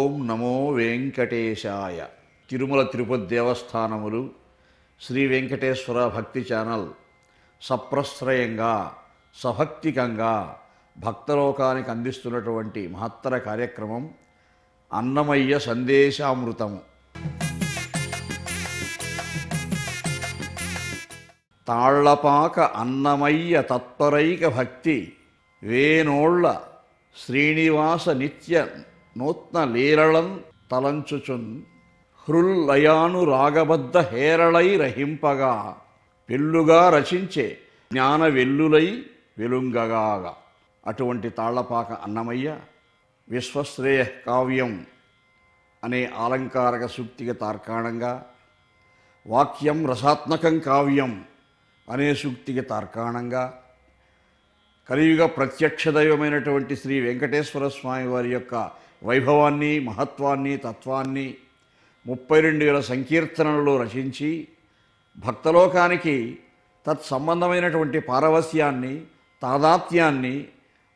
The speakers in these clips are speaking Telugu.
ఓం నమో వెంకటేశాయ. తిరుమల తిరుపతి దేవస్థానములు శ్రీ వెంకటేశ్వర భక్తి ఛానల్ సప్రశ్రయంగా సభక్తికంగా భక్తలోకానికి అందిస్తున్నటువంటి మహత్తర కార్యక్రమం అన్నమయ్య సందేశామృతము. తాళ్లపాక అన్నమయ్య తత్పరైక భక్తి వేనోళ్ల శ్రీనివాస నిత్య నూత్న లీలళన్ తలంచుచున్ హృల్లయాను రాగబద్ధ హేరళై రహింపగా పెళ్ళుగా రచించే జ్ఞాన వెల్లులై వెలుంగగాగా. అటువంటి తాళ్లపాక అన్నమయ్య విశ్వశ్రేయ కావ్యం అనే ఆలంకారక సూక్తికి తార్కాణంగా, వాక్యం రసాత్మకం కావ్యం అనే సూక్తికి తార్కాణంగా, కలియుగ ప్రత్యక్ష దైవమైనటువంటి శ్రీ వెంకటేశ్వర స్వామి వారి యొక్క వైభవాన్ని, మహత్వాన్ని, తత్వాన్ని 32,000 సంకీర్తనలలో రచించి భక్తలోకానికి తత్సంబంధమైనటువంటి పారవస్యాన్ని, తాదాత్మ్యాన్ని,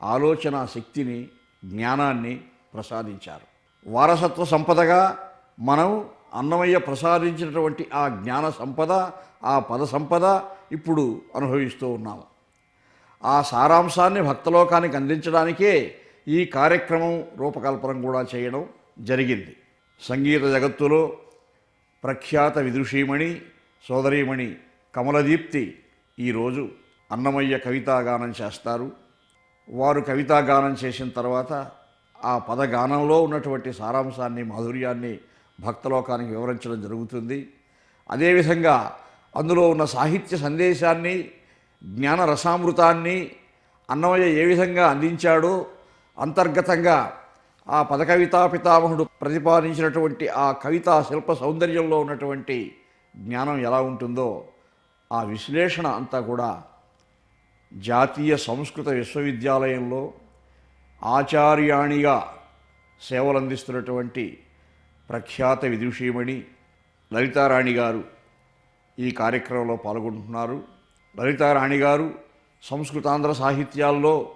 ఆలోచన శక్తిని, జ్ఞానాన్ని ప్రసాదించారు. వారసత్వ సంపదగా మనం అన్నమయ్య ప్రసాదించినటువంటి ఆ జ్ఞాన సంపద, ఆ పద సంపద ఇప్పుడు అనుభవిస్తూ ఉన్నాము. ఆ సారాంశాన్ని భక్తలోకానికి అందించడానికే ఈ కార్యక్రమం రూపకల్పన కూడా చేయడం జరిగింది. సంగీత జగత్తులో ప్రఖ్యాత విదుషీమణి సోదరీమణి కమలదీప్తి ఈరోజు అన్నమయ్య కవితాగానం చేస్తారు. వారు కవితాగానం చేసిన తర్వాత ఆ పదగానంలో ఉన్నటువంటి సారాంశాన్ని, మాధుర్యాన్ని భక్తలోకానికి వివరించడం జరుగుతుంది. అదేవిధంగా అందులో ఉన్న సాహిత్య సందేశాన్ని, జ్ఞాన రసామృతాన్ని అన్నమయ్య ఏ విధంగా అందించాడో అంతర్గతంగా ఆ పదకవితా పితామహుడు ప్రతిపాదించినటువంటి ఆ కవితా శిల్ప సౌందర్యంలో ఉన్నటువంటి జ్ఞానం ఎలా ఉంటుందో ఆ విశ్లేషణ అంతా కూడా జాతీయ సంస్కృత విశ్వవిద్యాలయంలో ఆచార్యాణిగా సేవలందిస్తున్నటువంటి ప్రఖ్యాత విదుషీమణి లలితారాణి గారు ఈ కార్యక్రమంలో పాల్గొంటున్నారు. లలితారాణి గారు సంస్కృతాంధ్ర సాహిత్యాల్లో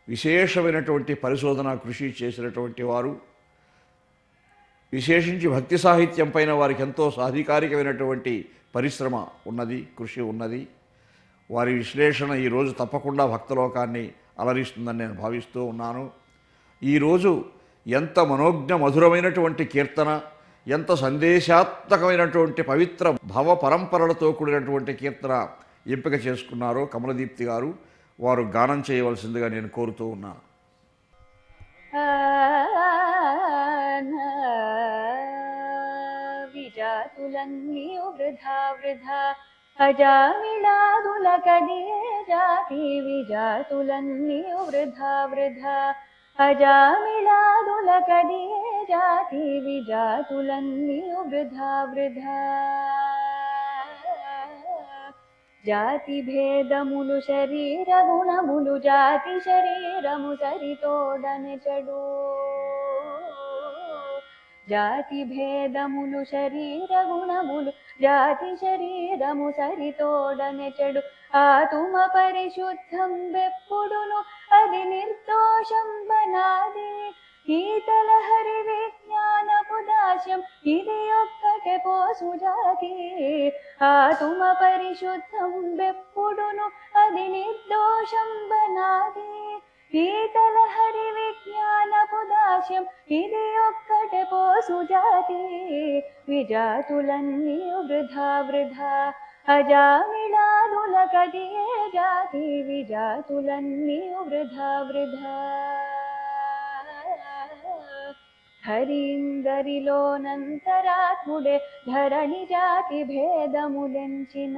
విశేషమైనటువంటి పరిశోధన కృషి చేసినటువంటి వారు. విశేషించి భక్తి సాహిత్యం పైన వారికి ఎంతో సాధికారికమైనటువంటి పరిశ్రమ ఉన్నది, కృషి ఉన్నది. వారి విశ్లేషణ ఈరోజు తప్పకుండా భక్తలోకాన్ని అలరిస్తుందని నేను భావిస్తూ ఉన్నాను. ఈరోజు ఎంత మనోజ్ఞ మధురమైనటువంటి కీర్తన, ఎంత సందేశాత్మకమైనటువంటి పవిత్ర భవ పరంపరలతో కూడినటువంటి కీర్తన ఎంపిక చేసుకున్నారో కమలదీప్తి గారు, వారు గానం చేయవలసిందిగా నేను కోరుతూ ఉన్నాను. విజాతులన్నీయు వృధా వృధా అజామిళాదుల కడియే జాతి. విజాతులన్నీయు వృధా వృధా అజామిళాదుల కడియే జాతి. విజాతులన్నీయు వృధా వృధా జాతి భేదములు శరీర గుణములు జాతి శరీరము సరితోడనెచడు. జాతి భేదములు శరీర గుణములు జాతి శరీరము సరితోడనెచడు. ఆతుమ పరిశుద్ధం వెప్పుడును అది నిర్దోషం బనాది. ఈతల హరి విజ్ఞానపు దాస్యం ఇది ఒక్కటే పోసు జాతి. ఆతుమ పరిశుద్ధం వెప్పుడును అది నిర్దోషం బనాది. ఈతల హరి విజ్ఞానపు దాస్యం ఇది ఒక్కటే పోసు జాతి. విజాతులన్నీ వృధా వృధా అజామిళాదుల కదియే జాతి. విజాతులన్నీ వృధా వృధా హరీందరిలోనంతరాత్ముడే ధరణి జాతి భేదములెంచిన.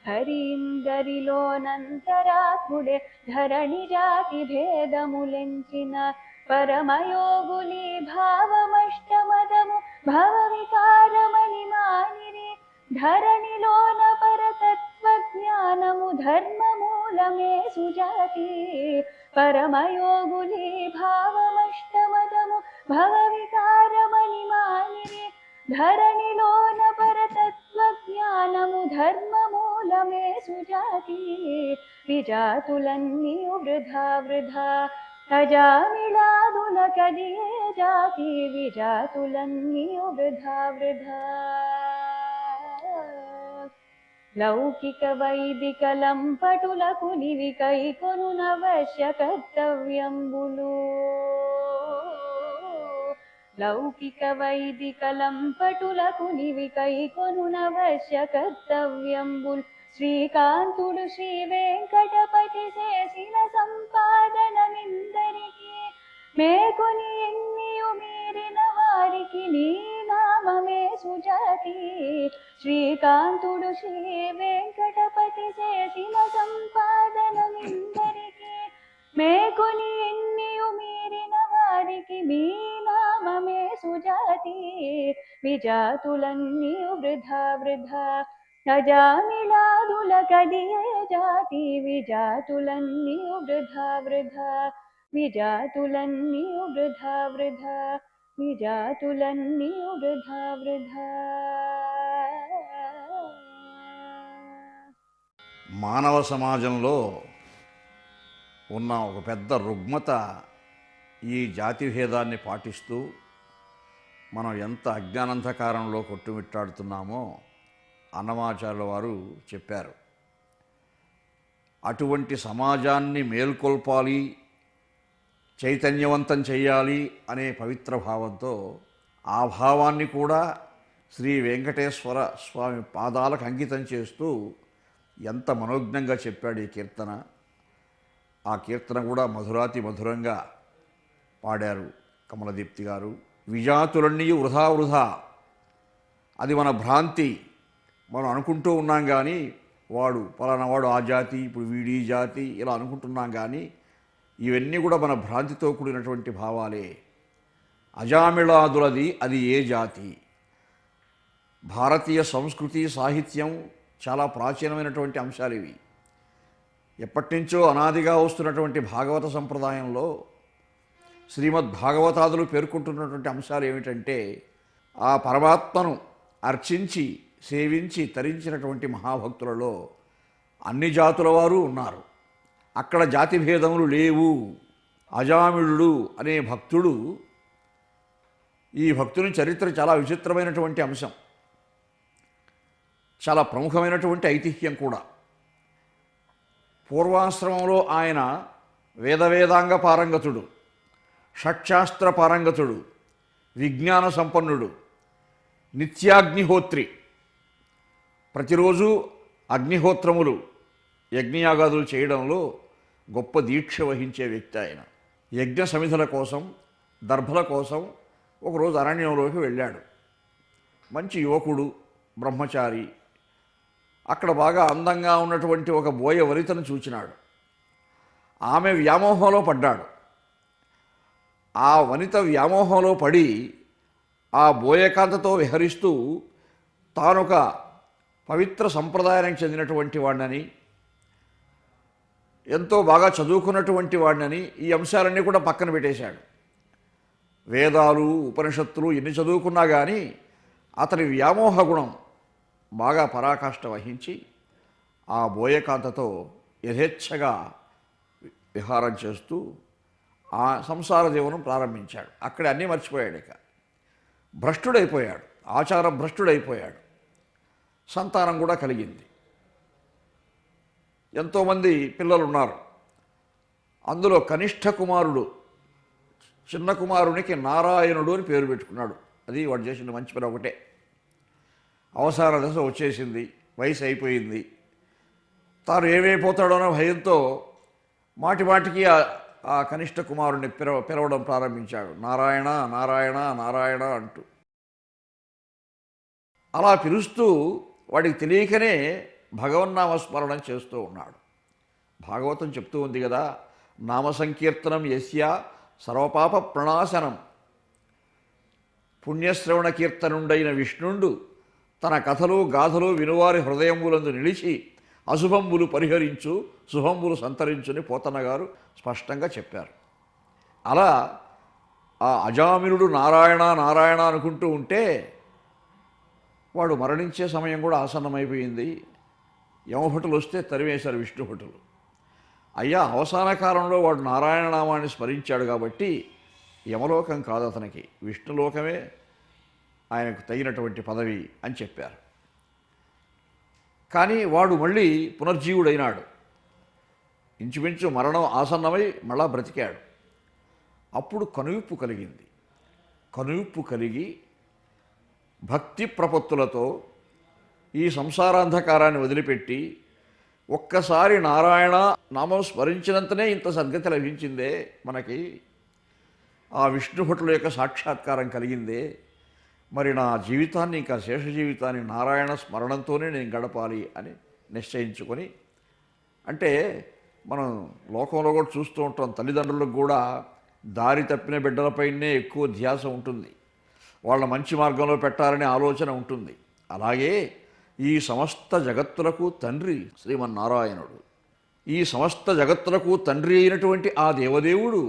హరీందరిలోనంతరాత్ముడే ధరణి జాతి భేదములెంచిన. పరమయోగులి భావమష్టమదము భవ వికారమని మానిరి. ధరణిలోన పరతత్వజ్ఞానము ధర్మమూలమే సుజాతి. పరమయోగులి భావమష్టమదము భవ వికారమని మానిరి. ధరణిలోన పరతత్వజ్ఞానము ధర్మమూలమే సుజాతి. విజాతులన్నీ వృధా వృధా అజామిళాదుల కదియే జాతి విజాతులన్నీయు వృధా వృధా లౌకిక వైదిక లంపటులకు నివి కైకొనునవశ్య కర్తవ్యంబులు లౌకిక వైదిక లంపటులకు నివి కైకొనునవశ్య కర్తవ్యంబుల్ శ్రీకాంతుడు శ్రీ వెంకటపతి చేసిన సంపాదనమిందరికి మేకొని ఎన్నియు మీరిన వారికి నీ నామమే సుజాతి శ్రీకాంతుడు శ్రీ వెంకటపతి చేసిన సంపాదనమిందరికి మేకొని ఎన్నియు మీరిన వారికి మీ నామమే సుజాతి విజాతులన్నీయు వృధా వృధా అజామిళాదుల కదియే జాతి విజాతులన్నీయు వృధా వృధా విజాతులన్నీయు వృధా వృధా విజాతులన్నీయు వృధా వృధా. మానవ సమాజంలో ఉన్న ఒక పెద్ద రుగ్మత ఈ జాతి భేదాన్ని పాటిస్తూ మనం ఎంత అజ్ఞానంధకారంలో కొట్టుమిట్టాడుతున్నామో అన్నమాచార్యుల వారు చెప్పారు. అటువంటి సమాజాన్ని మేల్కొల్పాలి, చైతన్యవంతం చేయాలి అనే పవిత్ర భావంతో ఆ భావాన్ని కూడా శ్రీ వెంకటేశ్వర స్వామి పాదాలకు అంకితం చేస్తూ ఎంత మనోజ్ఞంగా చెప్పాడు ఈ కీర్తన. ఆ కీర్తన కూడా మధురాతి మధురంగా పాడారు కమలదీప్తి గారు. విజాతులన్నీ వృధా వృధా, అది మన భ్రాంతి. మనం అనుకుంటూ ఉన్నాం కానీ వాడు పలానావాడు ఆ జాతి, ఇప్పుడు వీడి జాతి ఇలా అనుకుంటున్నాం కానీ ఇవన్నీ కూడా మన భ్రాంతితో కూడినటువంటి భావాలే. అజామిళాదులది అది ఏ జాతి? భారతీయ సంస్కృతి సాహిత్యం చాలా ప్రాచీనమైనటువంటి అంశాలు ఇవి. ఎప్పటి నుంచో అనాదిగా వస్తున్నటువంటి భాగవత సంప్రదాయంలో శ్రీమద్ భాగవతాదులు పేర్కొంటున్నటువంటి అంశాలు ఏమిటంటే ఆ పరమాత్మను అర్చించి సేవించి తరించినటువంటి మహాభక్తులలో అన్ని జాతుల వారు ఉన్నారు. అక్కడ జాతి భేదములు లేవు. అజామిళుడు అనే భక్తుడు, ఈ భక్తుని చరిత్ర చాలా విచిత్రమైనటువంటి అంశం, చాలా ప్రముఖమైనటువంటి ఐతిహ్యం కూడా. పూర్వాశ్రమంలో ఆయన వేదవేదాంగ పారంగతుడు, షట్శాస్త్ర పారంగతుడు, విజ్ఞాన సంపన్నుడు, నిత్యాగ్నిహోత్రి. ప్రతిరోజు అగ్నిహోత్రములు యజ్ఞయాగాదులు చేయడంలో గొప్ప దీక్ష వహించే వ్యక్తి ఆయన. యజ్ఞ సమిధుల కోసం, దర్భల కోసం ఒకరోజు అరణ్యంలోకి వెళ్ళాడు. మంచి యువకుడు, బ్రహ్మచారి. అక్కడ బాగా అందంగా ఉన్నటువంటి ఒక బోయ వనితను చూచినాడు. ఆమె వ్యామోహంలో పడ్డాడు. ఆ వనిత వ్యామోహంలో పడి ఆ బోయకాంతతో విహరిస్తూ తానొక పవిత్ర సంప్రదాయానికి చెందినటువంటి వాడినని, ఎంతో బాగా చదువుకున్నటువంటి వాడినని ఈ అంశాలన్నీ కూడా పక్కన పెట్టేశాడు. వేదాలు, ఉపనిషత్తులు ఎన్ని చదువుకున్నా కానీ అతని వ్యామోహ గుణం బాగా పరాకాష్ఠ వహించి ఆ బోయకాంతతో యథేచ్ఛగా విహారం చేస్తూ ఆ సంసార జీవనం ప్రారంభించాడు. అక్కడే అన్నీ మర్చిపోయాడు. ఇక భ్రష్టుడైపోయాడు, ఆచార భ్రష్టుడైపోయాడు. సంతానం కూడా కలిగింది. ఎంతోమంది పిల్లలు ఉన్నారు. అందులో కనిష్ఠ కుమారుడు, చిన్న కుమారునికి నారాయణుడు అని పేరు పెట్టుకున్నాడు. అది వాడు చేసిన మంచి పని ఒకటే. అవసాన దశ వచ్చేసింది, వయసు అయిపోయింది. తాను ఏమైపోతాడోనో భయంతో మాటిమాటికి ఆ కనిష్ఠ కుమారుడిని పిలవడం ప్రారంభించాడు. నారాయణ నారాయణ నారాయణ అంటూ. అలా పిలుస్తూ వాడికి తెలియకనే భగవన్నామస్మరణం చేస్తూ ఉన్నాడు. భాగవతం చెప్తూ ఉంది కదా, నామ సంకీర్తనం యస్య సర్వపాప ప్రణాశనం. పుణ్యశ్రవణ కీర్తనుండైన విష్ణుండు తన కథలు గాథలు వినువారి హృదయములందు నిలిచి అశుభంబులు పరిహరించు, శుభంబులు సంతరించుని పోతన్న గారు స్పష్టంగా చెప్పారు. అలా ఆ అజామినుడు నారాయణ నారాయణ అనుకుంటూ ఉంటే వాడు మరణించే సమయం కూడా ఆసన్నమైపోయింది. యమభటులు వస్తే తరివేశారు విష్ణుభటులు. అయ్యా అవసాన కాలంలో వాడు నారాయణ నామాన్ని స్మరించాడు కాబట్టి యమలోకం కాదు అతనికి, విష్ణులోకమే ఆయనకు తగినటువంటి పదవి అని చెప్పారు. కానీ వాడు మళ్ళీ పునర్జీవుడైనాడు, ఇంచుమించు మరణం ఆసన్నమై మళ్ళా బ్రతికాడు. అప్పుడు కనువిప్పు కలిగింది. కనువిప్పు కలిగి భక్తి ప్రపత్తులతో ఈ సంసారాంధకారాన్ని వదిలిపెట్టి ఒక్కసారి నారాయణ నామం స్మరించినంతనే ఇంత సద్గతి లభించిందే, మనకి ఆ విష్ణుభటుల యొక్క సాక్షాత్కారం కలిగిందే, మరి నా జీవితాన్ని ఇంకా శేష జీవితాన్ని నారాయణ స్మరణంతోనే నేను గడపాలి అని నిశ్చయించుకొని, అంటే మనం లోకంలో కూడా చూస్తూ ఉంటాం, తల్లిదండ్రులకు కూడా దారి తప్పిన బిడ్డలపైనే ఎక్కువ ధ్యాస ఉంటుంది, వాళ్ళ మంచి మార్గంలో పెట్టాలనే ఆలోచన ఉంటుంది. అలాగే ఈ సమస్త జగత్తులకు తండ్రి శ్రీమన్నారాయణుడు. ఈ సమస్త జగత్తులకు తండ్రి అయినటువంటి ఆ దేవదేవుడు,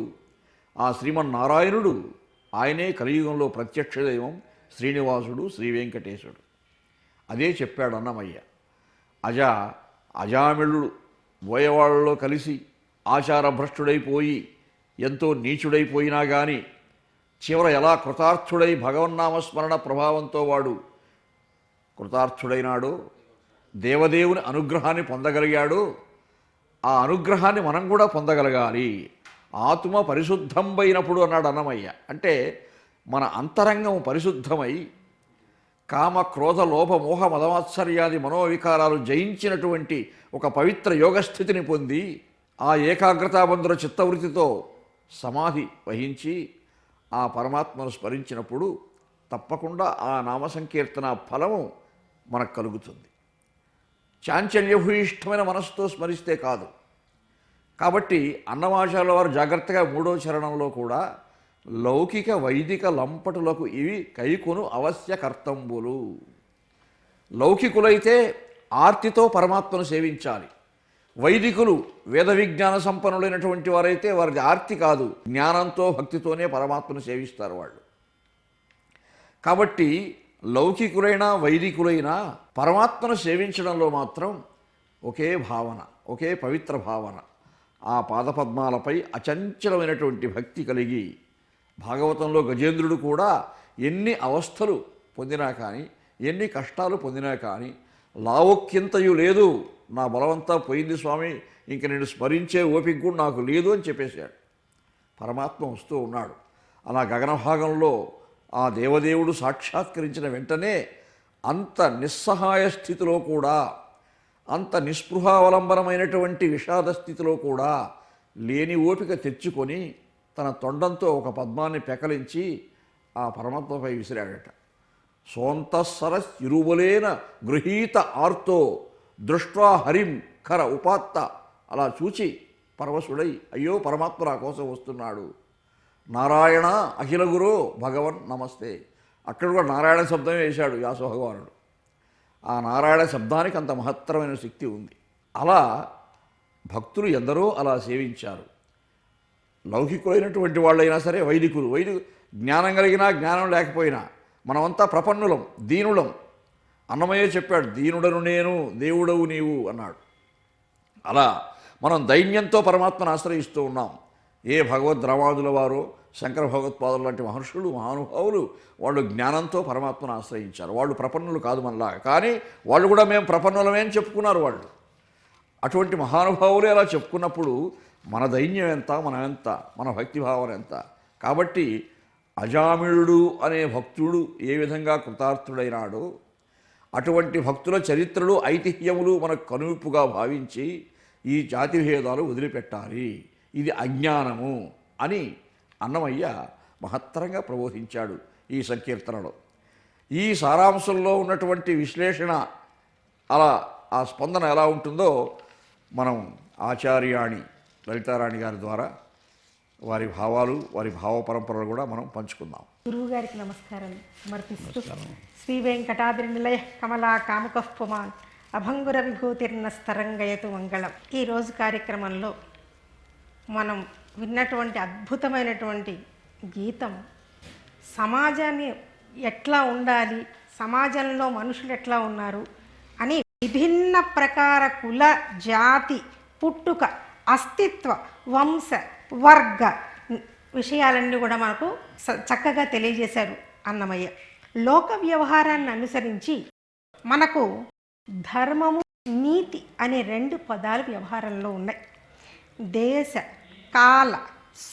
ఆ శ్రీమన్నారాయణుడు, ఆయనే కలియుగంలో ప్రత్యక్ష దైవం శ్రీనివాసుడు, శ్రీ వెంకటేశుడు. అదే చెప్పాడు అన్నమయ్య. అజామిళుడు బోయవాళ్ళలో కలిసి ఆచారభ్రష్టుడైపోయి ఎంతో నీచుడైపోయినా కానీ చివర ఎలా కృతార్థుడై భగవన్నామస్మరణ ప్రభావంతో వాడు కృతార్థుడైనాడో, దేవదేవుని అనుగ్రహాన్ని పొందగలిగాడో, ఆ అనుగ్రహాన్ని మనం కూడా పొందగలగాలి. ఆత్మ పరిశుద్ధంబైనప్పుడు అన్నాడు అన్నమయ్య. అంటే మన అంతరంగం పరిశుద్ధమై కామ క్రోధ లోభ మోహ మదమాత్సర్యాది మనోవికారాలు జయించినటువంటి ఒక పవిత్ర యోగస్థితిని పొంది ఆ ఏకాగ్రతాబంధుర చిత్తవృత్తితో సమాధి వహించి ఆ పరమాత్మను స్మరించినప్పుడు తప్పకుండా ఆ నామ సంకీర్తన ఫలము మనకు కలుగుతుంది. చాంచల్యభూయిష్టమైన మనస్సుతో స్మరిస్తే కాదు. కాబట్టి అన్నమాచార్యుల వారు జాగ్రత్తగా 3వ చరణంలో కూడా లౌకిక వైదిక లంపటులకు ఇవి కైకొను అవశ్య కర్తంబులు. లౌకికులైతే ఆర్తితో పరమాత్మను సేవించాలి. వైదికులు వేద విజ్ఞాన సంపన్నులైనటువంటి వారైతే వారిది ఆర్తి కాదు, జ్ఞానంతో భక్తితోనే పరమాత్మను సేవిస్తారు వాళ్ళు. కాబట్టి లౌకికులైనా వైదికులైనా పరమాత్మను సేవించడంలో మాత్రం ఒకే భావన, ఒకే పవిత్ర భావన, ఆ పాదపద్మాలపై అచంచలమైనటువంటి భక్తి కలిగి, భాగవతంలో గజేంద్రుడు కూడా ఎన్ని అవస్థలు పొందినా కానీ, ఎన్ని కష్టాలు పొందినా కానీ లావొక్కింతయు లేదు, నా బలవంతా పోయింది స్వామి, ఇంక నేను స్మరించే ఓపిక కూడా నాకు లేదు అని చెప్పేశాడు. పరమాత్మ వస్తూ ఉన్నాడు. అలా గగనభాగంలో ఆ దేవదేవుడు సాక్షాత్కరించిన వెంటనే అంత నిస్సహాయ స్థితిలో కూడా, అంత నిస్పృహావలంబనమైనటువంటి విషాద స్థితిలో కూడా లేని ఓపిక తెచ్చుకొని తన తొండంతో ఒక పద్మాన్ని పెకలించి ఆ పరమాత్మపై విసిరాడట. సోంతస్సరస్ ఇరువలేన గృహీత ఆర్తో దృష్ట్వా హరిం ఖర ఉపాత్త. అలా చూచి పరవశుడై, అయ్యో పరమాత్మ నా కోసం వస్తున్నాడు, నారాయణ అఖిల గురో భగవన్ నమస్తే. అక్కడ కూడా నారాయణ శబ్దమే వేశాడు వ్యాస భగవానుడు. ఆ నారాయణ శబ్దానికి అంత మహత్తరమైన శక్తి ఉంది. అలా భక్తులు ఎందరో అలా సేవించారు. లౌకికులైనటువంటి వాళ్ళైనా సరే, వైదికులు జ్ఞానం కలిగినా జ్ఞానం లేకపోయినా మనమంతా ప్రపన్నులం, దీనులం. అన్నమయ్య చెప్పాడు, దీనుడను నేను దేవుడవు నీవు అన్నాడు. అలా మనం దైన్యంతో పరమాత్మను ఆశ్రయిస్తూ ఉన్నాం. ఏ భగవద్ రామాదుల వారో, శంకర భగవత్పాదులు లాంటి మహర్షులు, మహానుభావులు వాళ్ళు జ్ఞానంతో పరమాత్మను ఆశ్రయించారు. వాళ్ళు ప్రపన్నులు కాదు మనలాగా, కానీ వాళ్ళు కూడా మేము ప్రపన్నులమే అని చెప్పుకున్నారు వాళ్ళు. అటువంటి మహానుభావులే అలా చెప్పుకున్నప్పుడు మన దైన్యం ఎంత, మనం ఎంత, మన భక్తిభావం ఎంత. కాబట్టి అజామిళుడు అనే భక్తుడు ఏ విధంగా కృతార్థుడైనాడో అటువంటి భక్తుల చరిత్రలు, ఐతిహ్యములు మనకు కనువిప్పుగా భావించి ఈ జాతిభేదాలు వదిలిపెట్టాలి, ఇది అజ్ఞానము అని అన్నమయ్య మహత్తరంగా ప్రబోధించాడు ఈ సంకీర్తనలో. ఈ సారాంశంలో ఉన్నటువంటి విశ్లేషణ, అలా ఆ స్పందన ఎలా ఉంటుందో మనం ఆచార్యాణి లలితారాణి గారి ద్వారా వారి భావాలు, వారి భావ పరంపరలు కూడా మనం పంచుకుందాం. గురువు గారికి నమస్కారం సమర్పిస్తూ, శ్రీ వెంకటాద్రి నిలయ కమలా కాముకః పుమాన్ అభంగుర విభూతిర్నస్తరంగయతు మంగళం. ఈరోజు కార్యక్రమంలో మనం విన్నటువంటి అద్భుతమైనటువంటి గీతం సమాజాన్ని ఎట్లా ఉండాలి, సమాజంలో మనుషులు ఎట్లా ఉన్నారు అని విభిన్న ప్రకార కుల, జాతి, పుట్టుక అస్తిత్వ, వంశ, వర్గ విషయాలన్నీ కూడా మనకు చక్కగా తెలియజేశారు అన్నమయ్య. లోక వ్యవహారాన్ని అనుసరించి మనకు ధర్మము, నీతి అనే 2 పదాలు వ్యవహారంలో ఉన్నాయి. దేశ, కాల,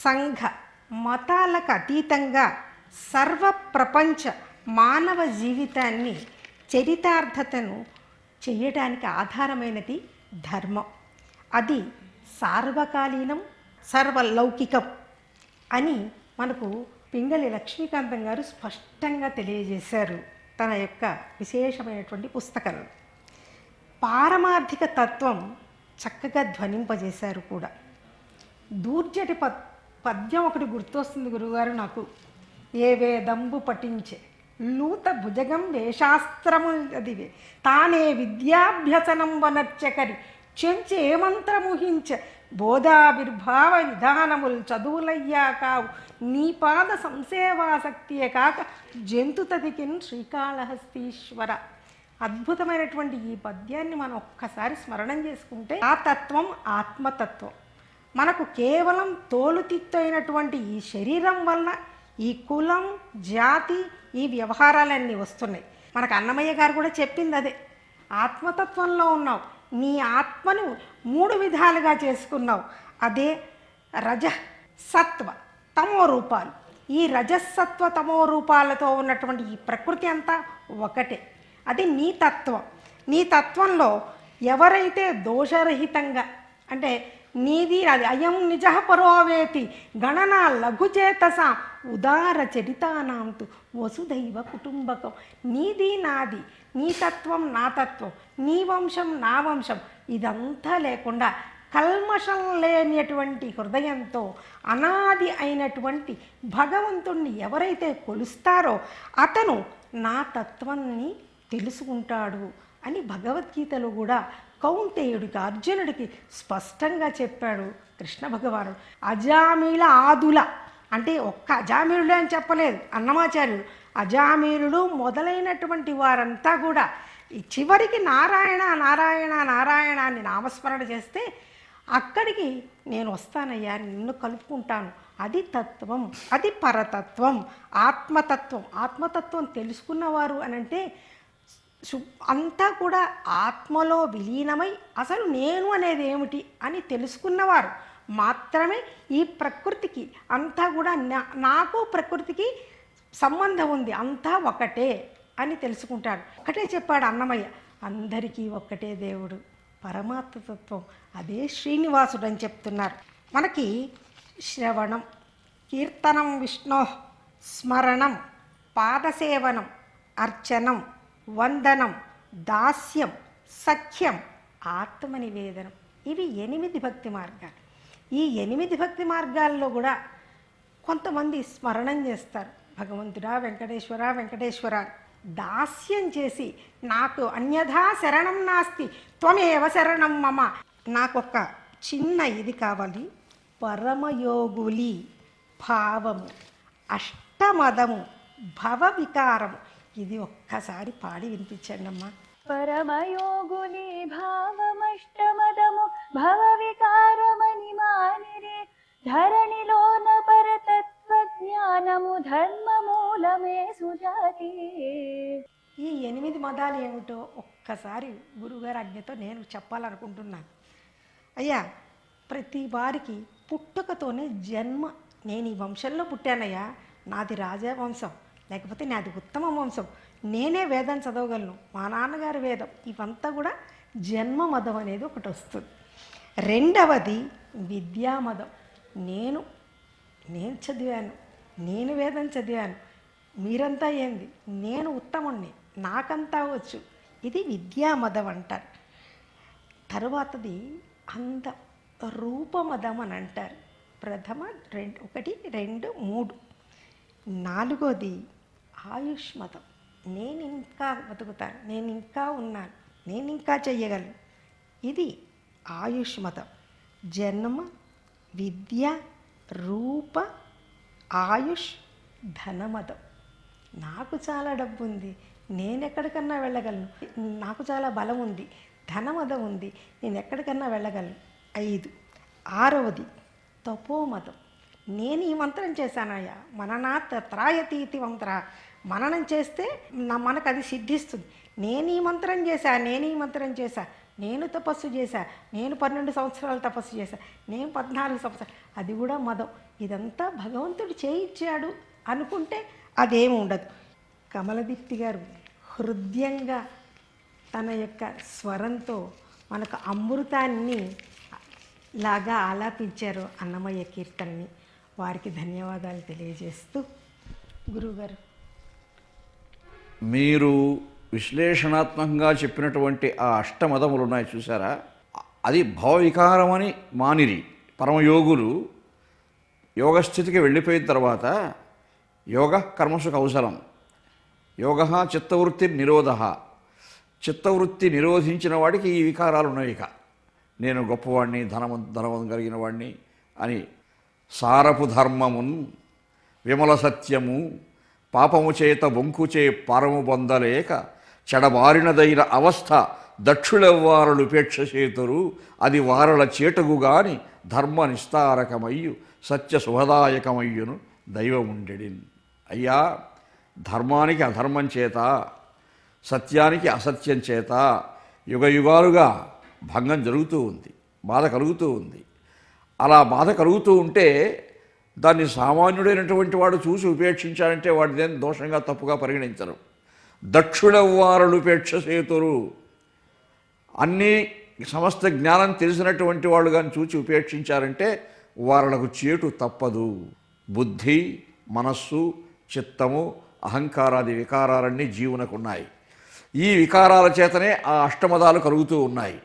సంఘ, మతాలకు అతీతంగా సర్వ ప్రపంచ మానవ జీవితాన్ని చరితార్థతను చేయడానికి ఆధారమైనది ధర్మం. అది సార్వకాలీనం, సర్వలౌకికం అని మనకు పింగళి లక్ష్మీకాంతం గారు స్పష్టంగా తెలియజేశారు తన యొక్క విశేషమైనటువంటి పుస్తకంలో. పారమార్థిక తత్వం చక్కగా ధ్వనింపజేశారు కూడా. దూర్జటి పద్యం ఒకటి గుర్తొస్తుంది గురువుగారు నాకు. ఏ వేదంబు పఠించే లూత భుజగం వేశాస్త్రము అదివే తానే విద్యాభ్యసనం వనర్చకరి చెంచి ఏ మంత్రముహించ బోధావిర్భావ విధానములు చదువులయ్యా కావు నీ పాద సంసేవాసక్తియే కాక జంతుతదికిన్ శ్రీకాళహస్తీశ్వర. అద్భుతమైనటువంటి ఈ పద్యాన్ని మనం ఒక్కసారి స్మరణం చేసుకుంటే ఆ తత్వం ఆత్మతత్వం. మనకు కేవలం తోలుతిత్తు అయినటువంటి ఈ శరీరం వల్ల ఈ కులం, జాతి, ఈ వ్యవహారాలన్నీ వస్తున్నాయి. మనకు అన్నమయ్య గారు కూడా చెప్పింది అదే. ఆత్మతత్వంలో ఉన్నావు, నీ ఆత్మను 3 విధాలుగా చేసుకున్నావు. అదే రజ, సత్వ, తమో రూపాలు. ఈ రజసత్వ తమో రూపాలతో ఉన్నటువంటి ఈ ప్రకృతి అంతా ఒకటే. అది నీ తత్వం. నీ తత్వంలో ఎవరైతే దోషరహితంగా, అంటే నీది అది అయం నిజ పరోవేతి గణన లఘుచేతస ఉదార చరితానాంతు వసుదైవ కుటుంబకం. నీది నాది, నీ తత్వం నా తత్వం, నీ వంశం నా వంశం, ఇదంతా లేకుండా కల్మషం లేనటువంటి హృదయంతో అనాది అయినటువంటి భగవంతుణ్ణి ఎవరైతే కొలుస్తారో అతను నా తత్వాన్ని తెలుసుకుంటాడు అని భగవద్గీతలో కూడా కౌంతేయుడికి, అర్జునుడికి స్పష్టంగా చెప్పాడు కృష్ణ భగవానుడు. అజామీల ఆదుల అంటే ఒక్క అజామీరుడే అని చెప్పలేదు అన్నమాచార్యుడు. అజామీరుడు మొదలైనటువంటి వారంతా కూడా ఈ చివరికి నారాయణ నారాయణ నారాయణ అని నామస్మరణ చేస్తే అక్కడికి నేను వస్తానయ్యా, నిన్ను కలుపుకుంటాను. అది తత్వం, అది పరతత్వం, ఆత్మతత్వం. ఆత్మతత్వం తెలుసుకున్నవారు అనంటే అంతా కూడా ఆత్మలో విలీనమై అసలు నేను అనేది ఏమిటి అని తెలుసుకున్నవారు మాత్రమే ఈ ప్రకృతికి అంతా కూడా నాకు ప్రకృతికి సంబంధం ఉంది, అంతా ఒకటే అని తెలుసుకుంటాడు. ఒకటే చెప్పాడు అన్నమయ్య, అందరికీ ఒక్కటే దేవుడు పరమాత్మతత్వం, అదే శ్రీనివాసుడు అని చెప్తున్నారు. మనకి శ్రవణం, కీర్తనం విష్ణో, స్మరణం, పాదసేవనం, అర్చనం, వందనం, దాస్యం, సఖ్యం, ఆత్మనివేదనం, ఇవి 8 భక్తి మార్గాలు. ఈ 8 భక్తి మార్గాల్లో కూడా కొంతమంది స్మరణం చేస్తారు, భగవంతుడా వెంకటేశ్వర వెంకటేశ్వర. దాస్యం చేసి నాకు అన్యథా శరణం నాస్తి త్వమేవ శరణం మమ. నాకొక చిన్న ఇది కావాలి, పరమయోగులి భావము, అష్టమదము, భవ వికారము. ఇది ఒక్కసారి పాడి వినిపించండి అమ్మా. పరమయోగుని భావమష్టమదము భవ వికారమని మానిరే ధరణిలోన పరతత్వ జ్ఞానము ధర్మమూలమే సుజాతి. ఈ 8 మదాలు ఏమిటో ఒక్కసారి గురుగారి ఆజ్ఞతో నేను చెప్పాలనుకుంటున్నాను. అయ్యా, ప్రతి వారికి పుట్టుకతోనే జన్మ. నేను ఈ వంశంలో పుట్టానయ్యా, నాది రాజవంశం, లేకపోతే నాది ఉత్తమ వంశం, నేనే వేదం చదవగలను, మా నాన్నగారి వేదం, ఇవంతా కూడా జన్మ మదం అనేది ఒకటి వస్తుంది. రెండవది విద్యామదం. నేను చదివాను, నేను వేదం చదివాను, మీరంతా ఏంది, నేను ఉత్తముణ్ణి, నాకంతా వచ్చు, ఇది విద్యామదం అంటారు. తరువాతది అంద రూపమదం అని అంటారు. ప్రథమ 1, 2, 3. నాలుగోది ఆయుష్మతం. నేను ఇంకా బతుకుతాను, నేను ఇంకా ఉన్నాను, నేను ఇంకా చెయ్యగలను, ఇది ఆయుష్మతం. జన్మ, విద్య, రూప, ఆయుష్, ధనమదం. నాకు చాలా డబ్బు ఉంది, నేను ఎక్కడికన్నా వెళ్ళగలను, నాకు చాలా బలం ఉంది, ధనమదం ఉంది, నేను ఎక్కడికన్నా వెళ్ళగలను. 5 ఆరవది తపోమతం. నేను ఈ మంత్రం చేశానయ్యా, మననాత్ త్రాయతీతి మంత్ర, మననం చేస్తే మనకు అది సిద్ధిస్తుంది. నేను ఈ మంత్రం చేశా, నేను ఈ మంత్రం చేశా, నేను తపస్సు చేశా, నేను 12 సంవత్సరాలు తపస్సు చేశా, నేను 14 సంవత్సరాలు, అది కూడా మదం. ఇదంతా భగవంతుడు చేయించాడు అనుకుంటే అదేమి ఉండదు. కమలదీప్తి గారు హృదయంగా తన యొక్క స్వరంతో మనకు అమృతాన్ని లాగా ఆలాపించారు అన్నమయ్య కీర్తనని. వారికి ధన్యవాదాలు తెలియజేస్తూ, గురువుగారు మీరు విశ్లేషణాత్మకంగా చెప్పినటువంటి ఆ అష్టమదములు ఉన్నాయి చూసారా, అది భవవికారమని మానిరి పరమయోగులు యోగస్థితికి వెళ్ళిపోయిన తర్వాత యోగ కర్మసు కౌశలం, యోగ చిత్తవృత్తి నిరోధ, చిత్తవృత్తి నిరోధించిన వాడికి ఈ వికారాలు ఉన్నాయి. ఇక నేను గొప్పవాడిని, ధనవం కలిగిన వాడిని అని సారపు ధర్మమున్ విమల సత్యము పాపము చేత బొంకుచే పారము పొందలేక చెడబారినదైన అవస్థ దక్షులెవ్వారలు ఉపేక్ష చేతురు, అది వారల చేటగుగాని ధర్మ నిస్తారకమయ్యు సత్య శుభదాయకమయ్యును దైవముండెడిన్. అయ్యా, ధర్మానికి అధర్మం చేత, సత్యానికి అసత్యం చేత యుగయుగాలుగా భంగం జరుగుతూ ఉంది, బాధ కలుగుతూ ఉంది. అలా బాధ కలుగుతూ ఉంటే దాన్ని సామాన్యుడైనటువంటి వాడు చూసి ఉపేక్షించాలంటే వాడిదేం దోషంగా తప్పుగా పరిగణించరు. దక్షులెవ్వారలు ఉపేక్ష చేతురు, అన్నీ సమస్త జ్ఞానం తెలిసినటువంటి వాళ్ళు కానీ చూచి ఉపేక్షించారంటే వాళ్లకు చేటు తప్పదు. బుద్ధి, మనస్సు, చిత్తము, అహంకారాది వికారాలన్నీ జీవునకున్నాయి. ఈ వికారాల చేతనే ఆ అష్టమదాలు కలుగుతూ ఉన్నాయి.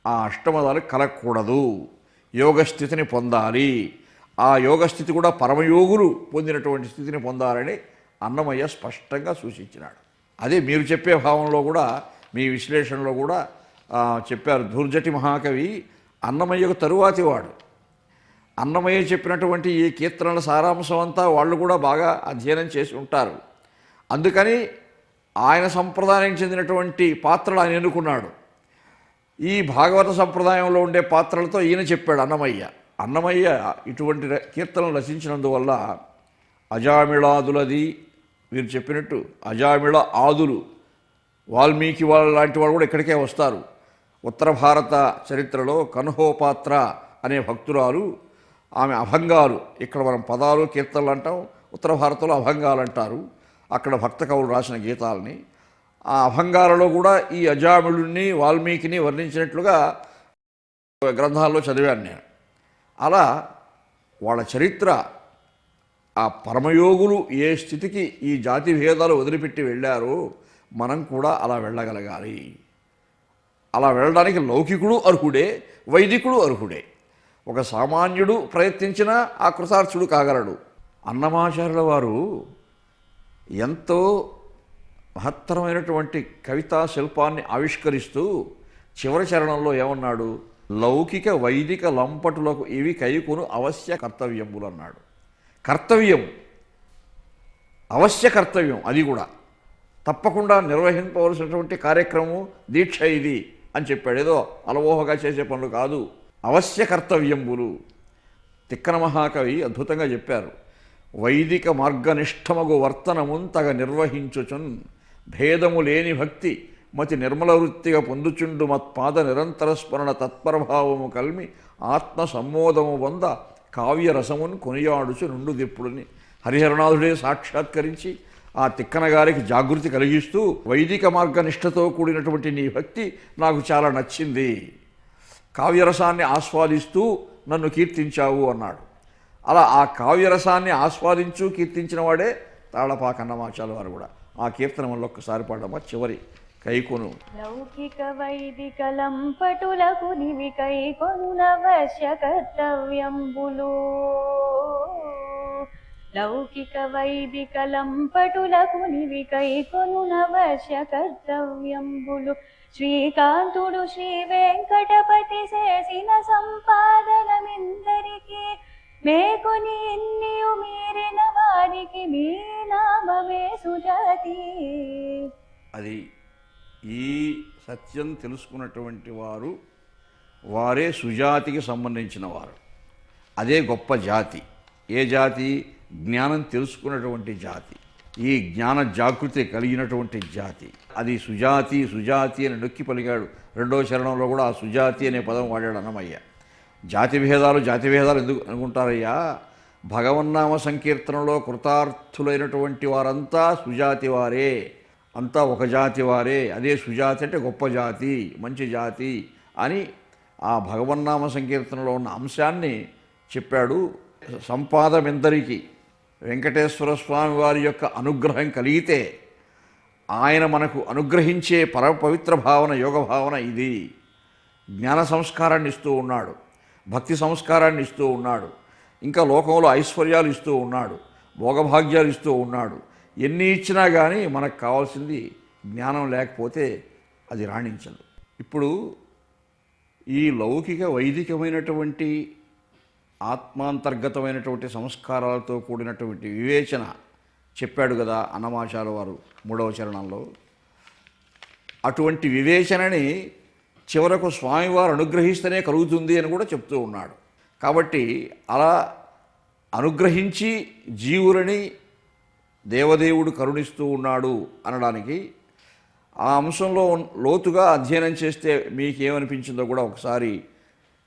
ఆ అష్టమదాలు కలగకూడదు, యోగస్థితిని పొందాలి. ఆ యోగస్థితి కూడా పరమయోగులు పొందినటువంటి స్థితిని పొందాలని అన్నమయ్య స్పష్టంగా సూచించినాడు. అదే మీరు చెప్పే భావంలో కూడా, మీ విశ్లేషణలో కూడా చెప్పారు. ధూర్జటి మహాకవి అన్నమయ్యకు తరువాతి వాడు. అన్నమయ్య చెప్పినటువంటి ఈ కీర్తనల సారాంశం అంతా వాళ్ళు కూడా బాగా అధ్యయనం చేసి ఉంటారు. అందుకని ఆయన సంప్రదాయానికి చెందినటువంటి పాత్రలు ఆయన ఎన్నుకున్నాడు. ఈ భాగవత సంప్రదాయంలో ఉండే పాత్రలతో ఈయన చెప్పాడు అన్నమయ్య. అన్నమయ్య ఇటువంటి కీర్తనలు రచించినందువల్ల అజామిళాదులది, మీరు చెప్పినట్టు అజామిళ ఆదులు, వాల్మీకి వాళ్ళ లాంటి వాళ్ళు కూడా ఇక్కడికే వస్తారు. ఉత్తర భారత చరిత్రలో కన్హోపాత్ర అనే భక్తురాలు, ఆమె అభంగాలు, ఇక్కడ మనం పదాలు కీర్తనలు అంటాం, ఉత్తర భారతంలో అభంగాలు అంటారు. అక్కడ భక్త కవులు రాసిన గీతాలని, ఆ అభంగాలలో కూడా ఈ అజామిళుణ్ణి వాల్మీకిని వర్ణించినట్లుగా గ్రంథాల్లో చదివాను నేను. అలా వాళ్ళ చరిత్ర, ఆ పరమయోగులు ఏ స్థితికి ఈ జాతి భేదాలు వదిలిపెట్టి వెళ్ళారో మనం కూడా అలా వెళ్ళగలగాలి. అలా వెళ్ళడానికి లౌకికుడు అర్హుడే, వైదికుడు అర్హుడే. ఒక సామాన్యుడు ప్రయత్నించినా ఆ కృతార్థుడు కాగలడు. అన్నమాచార్యుల వారు ఎంతో మహత్తరమైనటువంటి కవితా శిల్పాన్ని ఆవిష్కరిస్తూ చివరి చరణంలో ఏమన్నాడు? లౌకిక వైదిక లంపటులకు ఇవి కైకును అవశ్య కర్తవ్యములు అన్నాడు. కర్తవ్యం, అవశ్య కర్తవ్యం, అది కూడా తప్పకుండా నిర్వహింపవలసినటువంటి కార్యక్రమం, దీక్ష ఇది అని చెప్పాడు. ఏదో అలవోహగా చేసే పనులు కాదు, అవశ్య కర్తవ్యంబులు. తిక్కన మహాకవి అద్భుతంగా చెప్పారు. వైదిక మార్గనిష్టమగు వర్తనముంతగ నిర్వహించుచున్ భేదము లేని భక్తి మతి నిర్మల వృత్తిగా పొందుచుండు మత్పాద నిరంతర స్మరణ తత్పరభావము కల్మి ఆత్మ సమ్మోదము వంద కావ్యరసమును కొనియాడుచు నుండు దిప్పుడుని హరిహరనాథుడే సాక్షాత్కరించి ఆ తిక్కన గారికి జాగృతి కలిగిస్తూ, వైదిక మార్గనిష్టతో కూడినటువంటి నీ భక్తి నాకు చాలా నచ్చింది, కావ్యరసాన్ని ఆస్వాదిస్తూ నన్ను కీర్తించావు అన్నాడు. అలా ఆ కావ్యరసాన్ని ఆస్వాదించు కీర్తించిన వాడే తాళపాక అన్నమాచార్యుల వారు కూడా. ఆ కీర్తన వల్ల ఒక్కసారి పాడమ్మా, చివరి కైకొను. లౌకిక వైదిక లంపటులకు నివి కైకొనునవశ్య కర్తవ్యంబులు. లౌకిక వైదిక లంపటులకు నివి కైకొనునవశ్య కర్తవ్యంబులు. శ్రీకాంతుడు శ్రీ వెంకటపతి చేసిన సంపాదనమిందరికి మేకొని ఎన్నియు మీరిన వారికి మీ నామమే సుజాతి. అది ఈ సత్యం తెలుసుకున్నటువంటి వారు వారే సుజాతికి సంబంధించిన వారు. అదే గొప్ప జాతి. ఏ జాతి? జ్ఞానం తెలుసుకున్నటువంటి జాతి, ఈ జ్ఞాన జాగృతి కలిగినటువంటి జాతి. అది సుజాతి. సుజాతి అని నొక్కి పలికాడు. రెండవ చరణంలో కూడా ఆ సుజాతి అనే పదం వాడాడు అన్నమయ్య. జాతి భేదాలు ఎందుకు అనుకుంటారయ్యా? భగవన్నామ సంకీర్తనలో కృతార్థులైనటువంటి వారంతా సుజాతి వారే, అంతా ఒక జాతి వారే. అదే సుజాతి అంటే గొప్ప జాతి, మంచి జాతి అని ఆ భగవన్నామ సంకీర్తనలో ఉన్న అంశాన్ని చెప్పాడు. సంపాదమెందరికీ వెంకటేశ్వర స్వామి వారి యొక్క అనుగ్రహం కలిగితే ఆయన మనకు అనుగ్రహించే పవిత్ర భావన, యోగ భావన ఇది. జ్ఞాన సంస్కారాన్ని ఇస్తూ ఉన్నాడు, భక్తి సంస్కారాన్ని ఇస్తూ ఉన్నాడు, ఇంకా లోకంలో ఐశ్వర్యాలు ఇస్తూ ఉన్నాడు, భోగభాగ్యాలు ఇస్తూ ఉన్నాడు. ఎన్ని ఇచ్చినా కానీ మనకు కావాల్సింది జ్ఞానం లేకపోతే అది రాణించదు. ఇప్పుడు ఈ లౌకిక వైదికమైనటువంటి ఆత్మాంతర్గతమైనటువంటి సంస్కారాలతో కూడినటువంటి వివేచన చెప్పాడు కదా అన్నమాచార్య వారు 3వ చరణంలో. అటువంటి వివేచనని చివరకు స్వామివారు అనుగ్రహిస్తేనే కలుగుతుంది అని కూడా చెప్తూ ఉన్నాడు. కాబట్టి అలా అనుగ్రహించి జీవులని దేవదేవుడు కరుణిస్తూ ఉన్నాడు అనడానికి ఆ అంశంలో లోతుగా అధ్యయనం చేస్తే మీకేమనిపించిందో కూడా ఒకసారి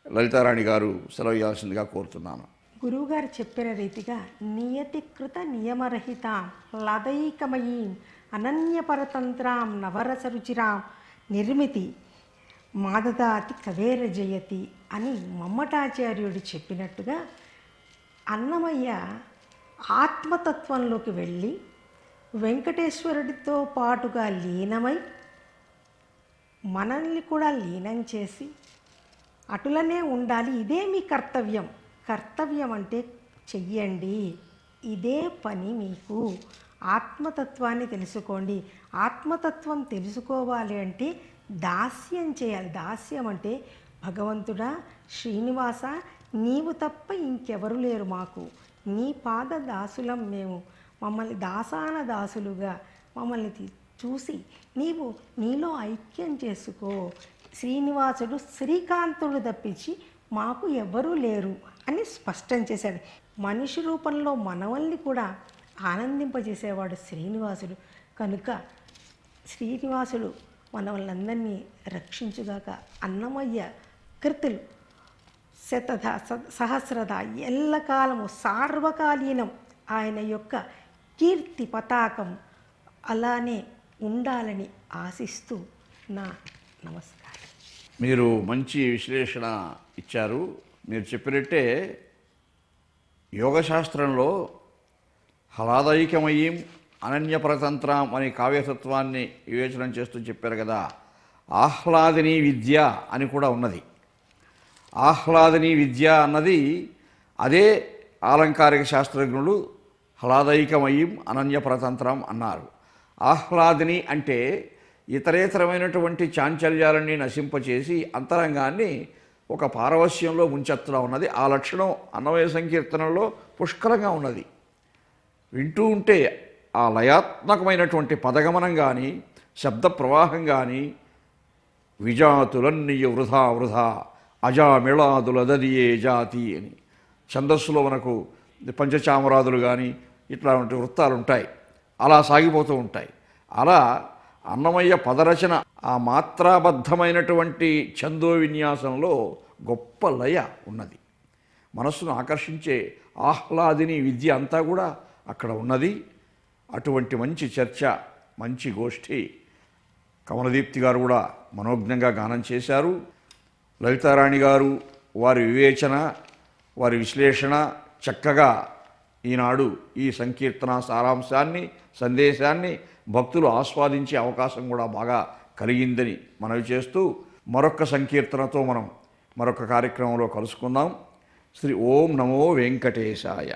లలితారాణి గారు సెలవు ఇవ్వాల్సిందిగా కోరుతున్నాను. గురువుగారు చెప్పిన రీతిగా నియతికృత నియమరహితాం లదైకమయీం అనన్యపరతంత్రాం నవరసరుచిరాం నిర్మితి మాదదాతి కవేర జయతి అని మమ్మటాచార్యుడు చెప్పినట్టుగా అన్నమయ్య ఆత్మతత్వంలోకి వెళ్ళి వెంకటేశ్వరుడితో పాటుగా లీనమై మనల్ని కూడా లీనం చేసి అటులనే ఉండాలి. ఇదే మీ కర్తవ్యం. కర్తవ్యం అంటే చెయ్యండి, ఇదే పని మీకు. ఆత్మతత్వాన్ని తెలుసుకోండి. ఆత్మతత్వం తెలుసుకోవాలి అంటే దాస్యం చేయాలి. దాస్యం అంటే భగవంతుడా, శ్రీనివాస, నీవు తప్ప ఇంకెవరు లేరు మాకు, నీ పాద దాసులం మేము, మమ్మల్ని దాసాన దాసులుగా మమ్మల్ని చూసి నీవు నీలో ఐక్యం చేసుకో. శ్రీనివాసుడు శ్రీకాంతుడు తప్పించి మాకు ఎవరూ లేరు అని స్పష్టం చేశాడు. మనిషి రూపంలో మనవల్ని కూడా ఆనందింపజేసేవాడు శ్రీనివాసుడు. కనుక శ్రీనివాసుడు మనవలందరినీ రక్షించుగాక. అన్నమయ్య కృతులు శతధ సహస్రధ ఎల్లకాలము సార్వకాలీనం ఆయన యొక్క కీర్తి పతాకం అలానే ఉండాలని ఆశిస్తూ నా నమస్కారం. మీరు మంచి విశ్లేషణ ఇచ్చారు. మీరు చెప్పినట్టే యోగశాస్త్రంలో హలాదైకమయీం అనన్యపరతంత్రం అనే కావ్యతత్వాన్ని వివేచనం చేస్తూ చెప్పారు కదా. ఆహ్లాదిని విద్య అని కూడా ఉన్నది. ఆహ్లాదిని విద్య అన్నది అదే ఆలంకారిక శాస్త్రజ్ఞులు హలాదైకమయీం అనన్యపరతంత్రం అన్నారు. ఆహ్లాదిని అంటే ఇతరేతరమైనటువంటి చాంచల్యాలన్నీ నశింపచేసి అంతరంగాన్ని ఒక పారవస్యంలో ముంచెత్తలా ఉన్నది. ఆ లక్షణం అన్నమయ సంకీర్తనలో పుష్కలంగా ఉన్నది. వింటూ ఉంటే ఆ లయాత్మకమైనటువంటి పదగమనం కానీ శబ్ద ప్రవాహం కానీ విజాతులన్నీయ వృధా వృధా అజామిళాదులదదియే జాతి అని ఛందస్సులో మనకు పంచచామరాదులు కానీ ఇట్లాంటి వృత్తాలు ఉంటాయి, అలా సాగిపోతూ ఉంటాయి. అలా అన్నమయ్య పదరచన ఆ మాత్రాబద్ధమైనటువంటి ఛందో విన్యాసంలో గొప్ప లయ ఉన్నది. మనస్సును ఆకర్షించే ఆహ్లాదిని విద్య అంతా కూడా అక్కడ ఉన్నది. అటువంటి మంచి చర్చ, మంచి గోష్ఠి కమలదీప్తి గారు కూడా మనోజ్ఞంగా గానం చేశారు. లలితారాణి గారు వారి వివేచన, వారి విశ్లేషణ చక్కగా ఈనాడు ఈ సంకీర్తన సారాంశాన్ని, సందేశాన్ని భక్తులు ఆస్వాదించే అవకాశం కూడా బాగా కలిగిందని మనవి చేస్తూ మరొక సంకీర్తనతో మనం మరొక కార్యక్రమంలో కలుసుకుందాం. శ్రీ ఓం నమో వెంకటేశాయ.